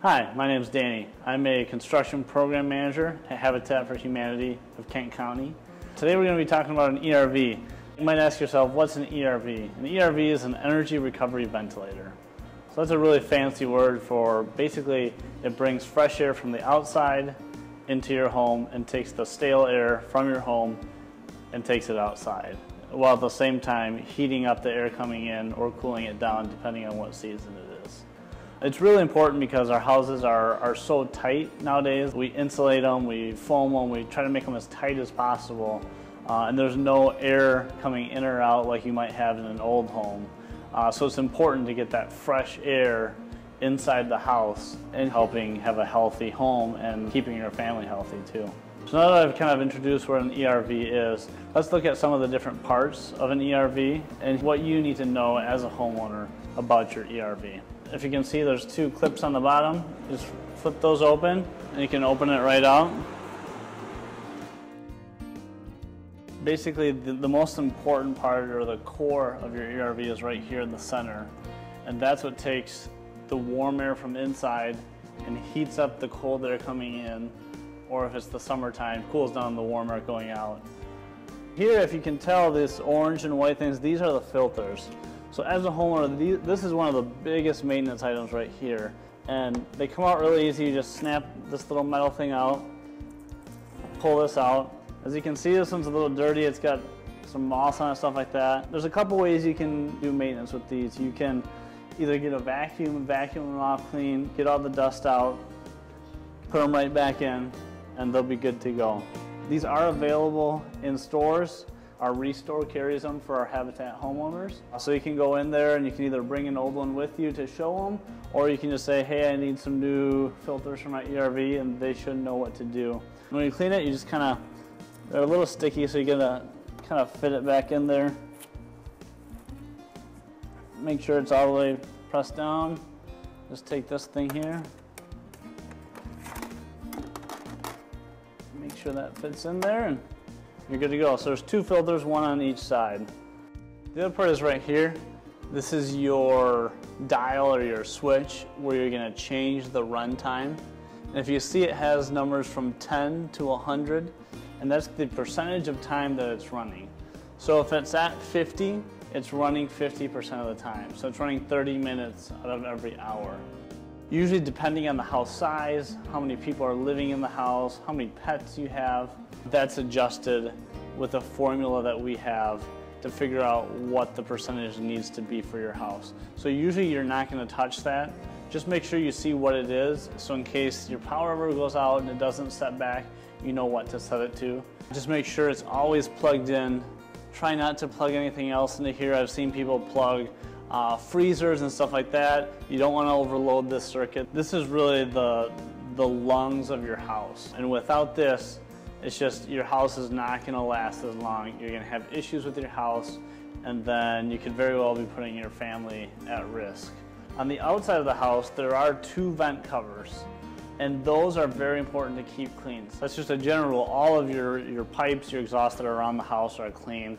Hi, my name is Danny. I'm a construction program manager at Habitat for Humanity of Kent County. Today we're going to be talking about an ERV. You might ask yourself, what's an ERV? An ERV is an energy recovery ventilator. So that's a really fancy word for basically it brings fresh air from the outside into your home and takes the stale air from your home and takes it outside, while at the same time heating up the air coming in or cooling it down depending on what season it is. It's really important because our houses are so tight nowadays. We insulate them, we foam them, we try to make them as tight as possible. And there's no air coming in or out like you might have in an old home. So it's important to get that fresh air inside the house and helping have a healthy home and keeping your family healthy too. So now that I've kind of introduced what an ERV is, let's look at some of the different parts of an ERV and what you need to know as a homeowner about your ERV. If you can see, there's two clips on the bottom. Just flip those open and you can open it right out. Basically, the most important part or the core of your ERV is right here in the center. And that's what takes the warm air from inside and heats up the cold air coming in, or if it's the summertime, cools down the warm air going out. Here, if you can tell, this orange and white things, these are the filters. So as a homeowner, this is one of the biggest maintenance items right here. And they come out really easy. You just snap this little metal thing out, pull this out. As you can see, this one's a little dirty. It's got some moss on it, stuff like that. There's a couple ways you can do maintenance with these. You can either get a vacuum them off clean, get all the dust out, put them right back in, and they'll be good to go. These are available in stores. Our Restore carries them for our Habitat homeowners. So you can go in there and you can either bring an old one with you to show them, or you can just say, hey, I need some new filters for my ERV, and they should know what to do. When you clean it, you just they're a little sticky, so you gotta kind of fit it back in there. Make sure it's all the way pressed down. Just take this thing here. Make sure that fits in there and you're good to go. So there's two filters, one on each side. The other part is right here. This is your dial or your switch where you're gonna change the run time. And if you see, it has numbers from 10 to 100, and that's the percentage of time that it's running. So if it's at 50, it's running 50% of the time. So it's running 30 minutes out of every hour. Usually depending on the house size, how many people are living in the house, how many pets you have, that's adjusted with a formula that we have to figure out what the percentage needs to be for your house. So usually you're not going to touch that. Just make sure you see what it is, so in case your power ever goes out and it doesn't set back, you know what to set it to. Just make sure it's always plugged in. Try not to plug anything else into here. I've seen people plug freezers and stuff like that. You don't want to overload this circuit. This is really the lungs of your house, and without this, it's just your house is not going to last as long. You're going to have issues with your house, and then you could very well be putting your family at risk. On the outside of the house, there are two vent covers, and those are very important to keep clean. So that's just a general rule. All of your pipes, your exhausts that are around the house are clean.